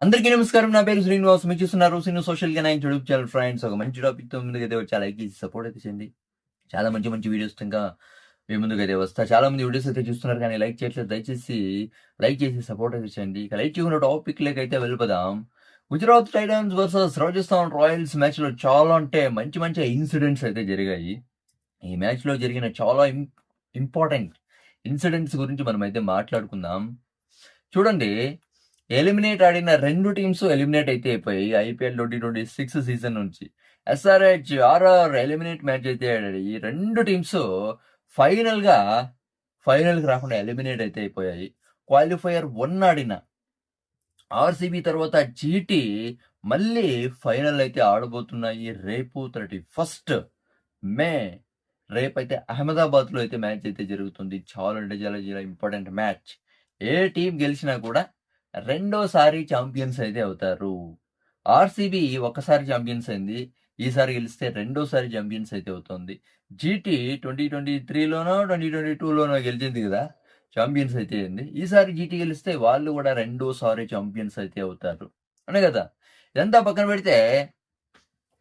అందరికీ నమస్కారం. నా పేరు శ్రీనివాస్. మీరు చూస్తున్నారు శ్రీను సోషల్ గనైన్ యూట్యూబ్ ఛానల్. ఫ్రెండ్స్, ఒక మంచి టాపిక్‌తో ముందుకైతే వచ్చా. లైక్ చేసి సపోర్ట్ అయితే చేయండి. చాలా మంచి మంచి వీడియోస్‌తో ఇంకా మీ ముందుకైతే వస్తా. చాలా మంది వీడియోస్ అయితే చూస్తున్నారు కానీ లైక్ చేయట్లేదు. దయచేసి లైక్ చేసి సపోర్ట్ అయితే చేయండి. ఇక లైట్ చేయకుండా టాపిక్‌లోకి అయితే వెళ్ళిపోదాం. Gujarat Titans versus Rajasthan Royals మ్యాచ్‌లో చాలా అంటే మంచి మంచి ఇన్సిడెంట్స్ అయితే జరిగాయి. ఈ మ్యాచ్‌లో జరిగిన చాలా ఇంపార్టెంట్ ఇన్సిడెంట్స్ గురించి మనమైతే మాట్లాడుకుందాం. చూడండి, ఎలిమినేట్ ఆడిన 2 టీమ్స్ ఎలిమినేట్ అయితే అయిపోయాయి. ఐపీఎల్ 2026 సీజన్ నుంచి. ఎస్ఆర్‌హెచ్, ఆర్ఆర్ ఎలిమినేట్ మ్యాచ్ అయితే ఆడాయి. ఈ 2 టీమ్స్ ఫైనల్‌గా ఫైనల్‌కి రాకుండా ఎలిమినేట్ అయితే అయిపోయాయి. క్వాలిఫైయర్ 1 ఆడిన ఆర్‌సీబీ తర్వాత జీటీ మళ్ళీ ఫైనల్ అయితే ఆడబోతున్నాయి. రేపు 31 మే రేపైతే అహ్మదాబాద్‌లో అయితే మ్యాచ్ అయితే జరుగుతుంది. చాలా అంటే చాలా చాలా ఇంపార్టెంట్ మ్యాచ్. ఏ టీమ్ గెలిచినా కూడా రెండోసారి ఛాంపియన్స్ అయితే అవుతారు. ఆర్‌సీబీ ఒక్కసారి ఛాంపియన్స్ అయింది. ఈసారి గెలిస్తే రెండోసారి ఛాంపియన్స్ అయితే అవుతుంది. జీటీ 2023లోనో, 2022లోనో గెలిచింది కదా! ఛాంపియన్స్ అయితే అయింది. ఈసారి జీటీ గెలిస్తే వాళ్ళు కూడా రెండోసారి ఛాంపియన్స్ అయితే అవుతారు. అవునా కదా! ఇదంతా పక్కన పెడితే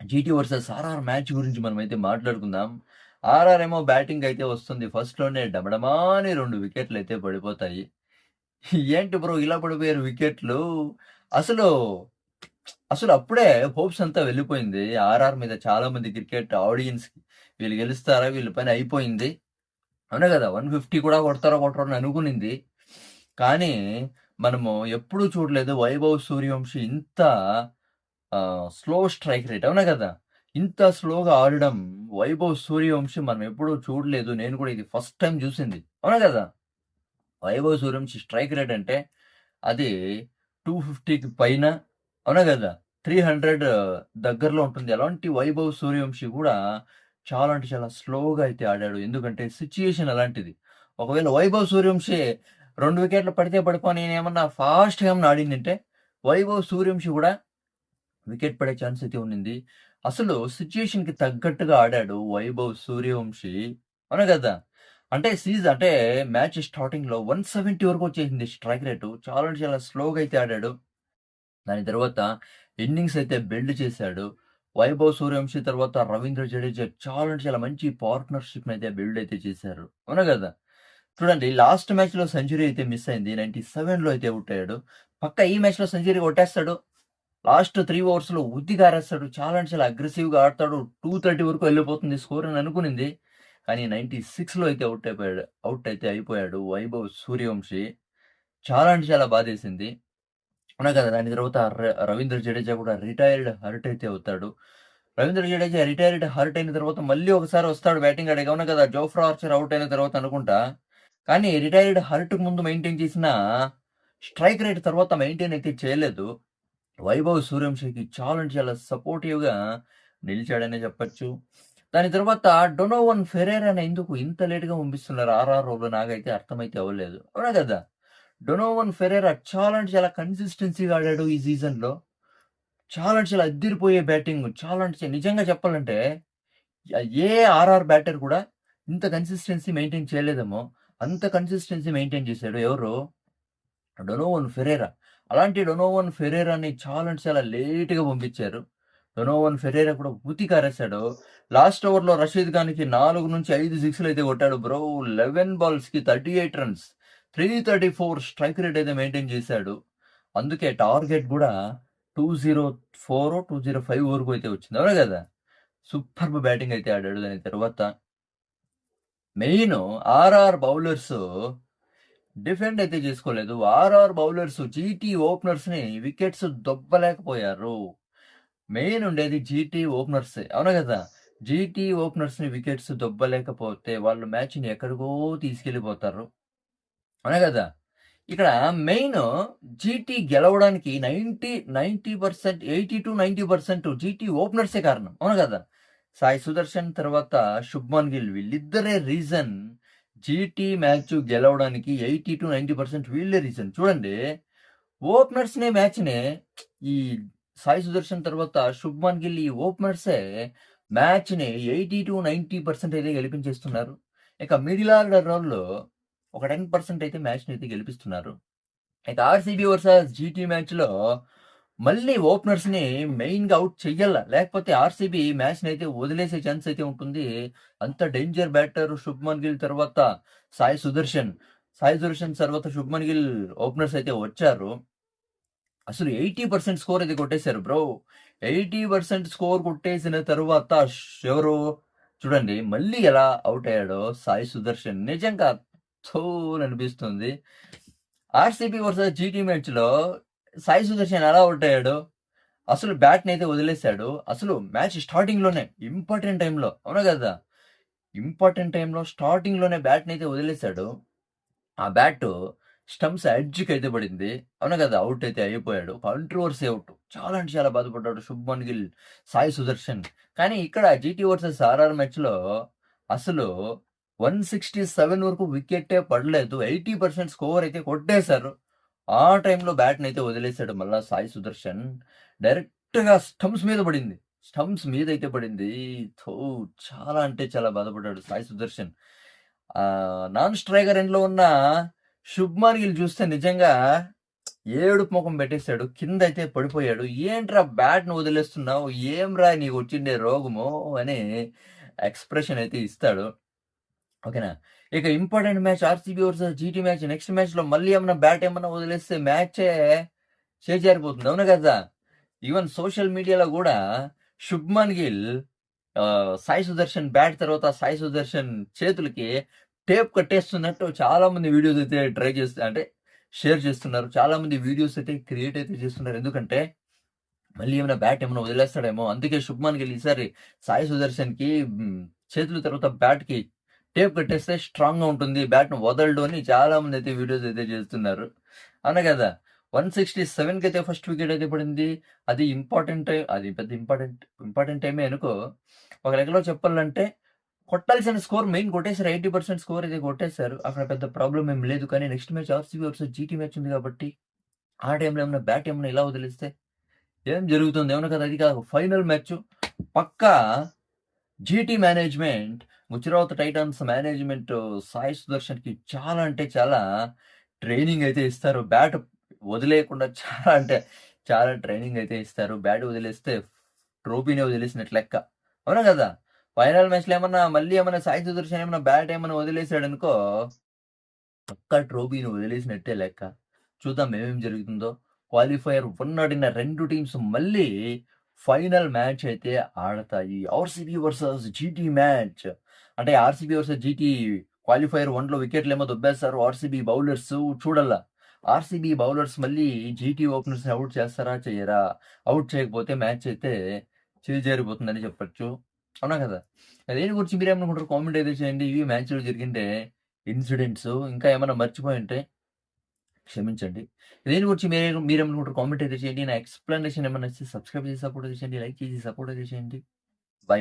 జీటీ వర్సెస్ ఆర్ఆర్ మ్యాచ్ గురించి మనమైతే మాట్లాడుకుందాం. ఆర్ఆర్ ఏమో బ్యాటింగ్ అయితే వస్తుంది. ఫస్ట్‌లోనే డమడమా అని 2 వికెట్లు అయితే పడిపోతాయి. ఏంటి బ్రో ఇలా పడిపోయారు వికెట్లు? అసలు, అసలు అప్పుడే హోప్స్ అంతా వెళ్ళిపోయింది. ఆర్ఆర్ మీద చాలా మంది క్రికెట్ ఆడియన్స్‌కి. వీళ్ళు గెలుస్తారా? వీళ్ళ పని అయిపోయింది. అవునా కదా! 150 కూడా కొడతారో కొట్టరో అని అనుకునింది. కానీ మనము ఎప్పుడూ చూడలేదు వైభవ్ సూర్యవంశి ఇంత స్లో స్ట్రైక్ రేట్. అవునా కదా! ఇంత స్లోగా ఆడడం వైభవ్ సూర్యవంశి మనం ఎప్పుడూ చూడలేదు. నేను కూడా ఇది ఫస్ట్ టైమ్ చూసింది. అవునా కదా! వైభవ్ సూర్యవంశి స్ట్రైక్ రేట్ అంటే అది 250కి పైన, అవునా కదా! 300 దగ్గరలో ఉంటుంది. అలాంటి వైభవ్ సూర్యవంశి కూడా చాలా అంటే చాలా స్లోగా అయితే ఆడాడు. ఎందుకంటే సిట్యుయేషన్ అలాంటిది. ఒకవేళ వైభవ్ సూర్యవంశి 2 వికెట్లు పడితే పడిపోని నేనేమన్నా ఫాస్ట్‌గా ఏమన్నా ఆడిందంటే వైభవ్ సూర్యవంశి కూడా వికెట్ పడే ఛాన్స్ అయితే ఉండింది. అసలు సిట్యుయేషన్‌కి తగ్గట్టుగా ఆడాడు వైభవ్ సూర్యవంశి. అవునా కదా! అంటే మ్యాచ్ స్టార్టింగ్‌లో 170 వరకు వచ్చేసింది స్ట్రైక్ రేటు. చాలా అంటే చాలా స్లోగా అయితే ఆడాడు. దాని తర్వాత ఇన్నింగ్స్ అయితే బిల్డ్ చేశాడు. వైభవ్ సూర్యవంశి తర్వాత రవీంద్ర జడేజా చాలా అంటే చాలా మంచి పార్ట్నర్‌షిప్‌ని అయితే బిల్డ్ అయితే చేశారు. అవునా కదా! చూడండి, లాస్ట్ మ్యాచ్‌లో సెంచరీ అయితే మిస్ అయింది. 97లో అయితే ఔట్ అయ్యాడు. పక్కా ఈ మ్యాచ్‌లో సెంచరీ కొట్టేస్తాడు. లాస్ట్ 3 ఓవర్స్‌లో ఉద్దిగారేస్తాడు. చాలా అంటే చాలా అగ్రెసివ్‌గా ఆడతాడు. 230 వరకు వెళ్ళిపోతుంది స్కోర్ అని అనుకునింది. కానీ 96లో అయితే ఔట్ అయితే అయిపోయాడు వైభవ్ సూర్యవంశి. చాలా అంటే చాలా బాధేసింది. అవునా కదా! దాని తర్వాత రవీంద్ర జడేజా కూడా రిటైర్డ్ హర్ట్ అయితే అవుతాడు. రవీంద్ర జడేజా రిటైర్డ్ హర్ట్ అయిన తర్వాత మళ్ళీ ఒకసారి వస్తాడు బ్యాటింగ్ ఆడేకి. అవునా కదా! జోఫ్రా ఆర్చర్ ఔట్ అయిన తర్వాత అనుకుంటా. కానీ రిటైర్డ్ హర్ట్‌కి ముందు మెయింటైన్ చేసిన స్ట్రైక్ రేట్ తర్వాత మెయింటైన్ అయితే చేయలేదు. వైభవ్ సూర్యవంశికి చాలా అంటే చాలా సపోర్టివ్‌గా నిలిచాడనే చెప్పొచ్చు. దాని తర్వాత డొనోవన్ ఫెరేరాని ఎందుకు ఇంత లేట్‌గా పంపిస్తున్నారు ఆర్ఆర్‌ఓలో నాకైతే అర్థమైతే అవ్వలేదు. అవునా కదా! డొనోవన్ ఫెరేరా చాలా అంటే చాలా కన్సిస్టెన్సీగా ఆడాడు ఈ సీజన్‌లో. చాలా అంటే చాలా అద్దిరిపోయే బ్యాటింగ్. చాలా అంటే నిజంగా చెప్పాలంటే ఏ ఆర్ఆర్ బ్యాటర్ కూడా ఇంత కన్సిస్టెన్సీ మెయింటైన్ చేయలేదేమో! అంత కన్సిస్టెన్సీ మెయింటైన్ చేసాడు. ఎవరు? డొనోవన్ ఫెరేరా. అలాంటి డొనోవన్ ఫెరేరాని చాలా అంటే చాలా లేట్‌గా పంపించారు. డొనోవన్ ఫెరేరా కూడా ఉతికారేసాడు. లాస్ట్ ఓవర్‌లో రషీద్ ఖాన్‌కి 4-5 సిక్స్‌లయితే కొట్టాడు బ్రో. 11 బాల్స్‌కి 38 రన్స్. 334 స్ట్రైక్ రేట్ అయితే మెయింటైన్ చేశాడు. అందుకే టార్గెట్ గూడా 204 205 వరకు అయితే వచ్చింది. అవునా గదా! సూపర్బ్ బ్యాటింగ్ అయితే ఆడాడు. దాని తర్వాత మెయిను ఆర్ఆర్ బౌలర్స్ డిఫెండ్ అయితే చేసుకోలేదు. ఆర్ఆర్ బౌలర్స్ జీటీ ఓపెనర్స్‌ని వికెట్స్ దొబ్బలేకపోయారు. మెయిన్ ఉండేది జీటీ ఓపెనర్సే. అవునా గదా! జీటీ ఓపెనర్స్‌ని వికెట్స్ దొబ్బలేకపోతే వాళ్ళు మ్యాచ్‌ని ఎక్కడికో తీసుకెళ్ళిపోతారు. అవునా గదా! ఇక్కడ మెయిను జీటీ గెలవడానికి 90% 80-90% జీటీ ఓపెనర్సే కారణం. అవునా గదా! సాయి సుదర్శన్ తర్వాత శుభ్మన్ గిల్ వీళ్ళిద్దరే రీజన్ జీటీ మ్యాచ్ గెలవడానికి 80-90% వీళ్ళే రీజన్. చూడండి, మ్యాచ్‌ని ఈ సాయి సుదర్శన్ తర్వాత శుభ్మన్ గిల్ ఈ ఓపెనర్సే మ్యాచ్‌ని 80-90% అయితే గెలిపించేస్తున్నారు. ఇక మిడిల్ ఆర్డరోళ్ళు ఒక 10% అయితే మ్యాచ్‌ని అయితే గెలిపిస్తున్నారు. ఇక ఆర్‌సీబీ వర్సెస్ జీటీ మ్యాచ్‌లో మళ్ళీ ఓపెనర్స్‌ని మెయిన్‌గా ఔట్ చెయ్యాల. లేకపోతే ఆర్‌సీబీ మ్యాచ్‌నైతే వదిలేసే ఛాన్స్ అయితే ఉంటుంది. అంత డేంజర్ బ్యాటర్ శుభ్‌మన్ గిల్ తర్వాత సాయి సుదర్శన్. సాయి సుదర్శన్ తర్వాత శుభ్‌మన్ గిల్ ఓపెనర్స్ అయితే వచ్చారు. అసలు 80% స్కోర్ అయితే కొట్టేసారు బ్రో. 80% స్కోర్ కొట్టేసిన తరువాత ఎవరు చూడండి మళ్ళీ ఎలా ఔట్ అయ్యాడో సాయి సుదర్శన్. నిజంగా థూ అనిపిస్తుంది. ఆర్‌సీబీ వర్సెస్ జీటీ మ్యాచ్‌లో సాయి సుదర్శన్ ఎలా ఔట్ అయ్యాడు? అసలు బ్యాట్‌నైతే వదిలేసాడు. అసలు మ్యాచ్ స్టార్టింగ్‌లోనే ఇంపార్టెంట్ టైమ్‌లో అవునా గదా! ఇంపార్టెంట్ టైమ్‌లో స్టార్టింగ్‌లోనే బ్యాట్‌నైతే వదిలేసాడు. ఆ బ్యాటు స్టంప్స్ ఎడ్జ్‌కైతే పడింది. అవునా గదా! ఔట్ అయితే అయిపోయాడు. Controversy out. చాలా అంటే చాలా బాధపడ్డాడు శుభ్‌మన్ గిల్, సాయి సుదర్శన్. కానీ ఇక్కడ జీటీ వర్సెస్ ఆర్ఆర్ మ్యాచ్‌లో అసలు 167 వరకు వికెట్టే పడలేదు. 80% స్కోర్ అయితే కొట్టేశారు. ఆ టైంలో బ్యాట్‌నైతే వదిలేసాడు మళ్ళా సాయి సుదర్శన్. డైరెక్ట్‌గా స్టంప్స్ మీద పడింది. స్టంప్స్ మీదైతే పడింది. థూ! చాలా అంటే చాలా బాధపడ్డాడు సాయి సుదర్శన్. నాన్ స్ట్రైకర్ ఎండ్‌లో ఉన్న శుభ్‌మన్ గిల్ చూస్తే నిజంగా ఏడుపు మొఖం పెట్టేసాడు. కిందైతే పడిపోయాడు. "ఏంట్రా బ్యాట్‌ని వదిలేస్తున్నావు? ఏంరా నీకొచ్చిండే రోగము" అని ఎక్స్‌ప్రెషన్ అయితే ఇస్తాడు. ఓకేనా. ఇక important match RCB versus GT match. Next మ్యాచ్‌లో మళ్ళీ ఏమన్నా బ్యాట్ ఏమన్నా వదిలేస్తే మ్యాచే చేజారిపోతుంది. అవునా కదా! ఈవెన్ సోషల్ మీడియాలో గూడా శుభ్‌మన్ గిల్ సాయి సుదర్శన్ బ్యాట్ తర్వాత సాయి సుదర్శన్ చేతులకి టేప్ కట్టేస్తున్నట్టు చాలామంది వీడియోస్ అయితే ట్రై చేస్తే అంటే షేర్ చేస్తున్నారు. చాలామంది వీడియోస్ అయితే క్రియేట్ అయితే చేస్తున్నారు. ఎందుకంటే మళ్ళీ ఏమైనా బ్యాట్ ఏమైనా వదిలేస్తాడేమో. అందుకే శుభ్‌మన్ గిల్ ఈసారి సాయి సుదర్శన్‌కి చేతుల తర్వాత బ్యాట్‌కి టేప్ కట్టేస్తే స్ట్రాంగ్‌గా ఉంటుంది. బ్యాట్‌ని వదలడు అని చాలామంది అయితే వీడియోస్ అయితే చేస్తున్నారు. అవునా కదా! 167కైతే ఫస్ట్ వికెట్ అయితే పడింది. అది ఇంపార్టెంట్ టైమ్ అది పెద్ద ఇంపార్టెంట్ టైమే అనుకో. ఒక లెక్కలో చెప్పాలంటే కొట్టాల్సిన స్కోర్ మెయిన్ కొట్టేసారు. 80% స్కోర్ అయితే కొట్టేసారు. అక్కడ పెద్ద ప్రాబ్లమ్ ఏమి లేదు. కానీ next match RCB versus GT match ఉంది కాబట్టి ఆ టైంలో ఏమన్నా బ్యాట్ ఏమన్నా ఇలా వదిలేస్తే ఏం జరుగుతుంది? అవును కదా! అది కాదు ఫైనల్ మ్యాచ్ పక్కా GT management, Gujarat Titans management Sai సుదర్శన్‌కి చాలా అంటే చాలా ట్రైనింగ్ అయితే ఇస్తారు. బ్యాట్ వదిలేయకుండా చాలా అంటే చాలా ట్రైనింగ్ అయితే ఇస్తారు. బ్యాట్ వదిలేస్తే ట్రోఫీనే వదిలేసినట్టు లెక్క. అవునా కదా! ఫైనల్ మ్యాచ్‌లో ఏమన్నా మళ్ళీ ఏమన్నా సాయి సుదర్శన్ ఏమన్నా బ్యాట్ ఏమన్నా వదిలేసాడనుకో పక్కా ట్రోఫీని వదిలేసినట్టే లెక్క. చూద్దాం ఏమేం జరుగుతుందో. క్వాలిఫైయర్ 1 ఆడిన 2 టీమ్స్ మళ్ళీ ఫైనల్ మ్యాచ్ అయితే ఆడతాయి. RCB versus GT match. అంటే ఆర్‌సీబీ వర్సెస్ జీటీ క్వాలిఫైయర్ 1లో వికెట్లేమో దొబ్బేస్తారు. ఆర్‌సీబీ బౌలర్స్ చూడాల. ఆర్‌సీబీ బౌలర్స్ మళ్ళీ జీటీ ఓపెనర్స్‌ని ఔట్ చేస్తారా? చెయ్యరా? ఔట్ చేయకపోతే మ్యాచ్ అయితే చేజారిపోతుందని చెప్పొచ్చు. అవునా కదా! దీని గురించి మీరేమనుకుంటారు? కామెంట్ అయితే చేయండి. ఇవి మ్యాచ్‌లో జరిగిండే ఇన్సిడెంట్స్ ఇంకా ఏమన్నా మర్చిపోయుంటే క్షమించండి. దీని గురించి మీరేమనుకుంటారో కామెంట్ అయితే చేయండి. నా ఎక్స్‌ప్లనేషన్ ఏమన్నా నచ్చితే సబ్స్క్రైబ్ చేసి సపోర్ట్ అయితే చేయండి. లైక్ చేసి సపోర్ట్ అయితే చేయండి. బై.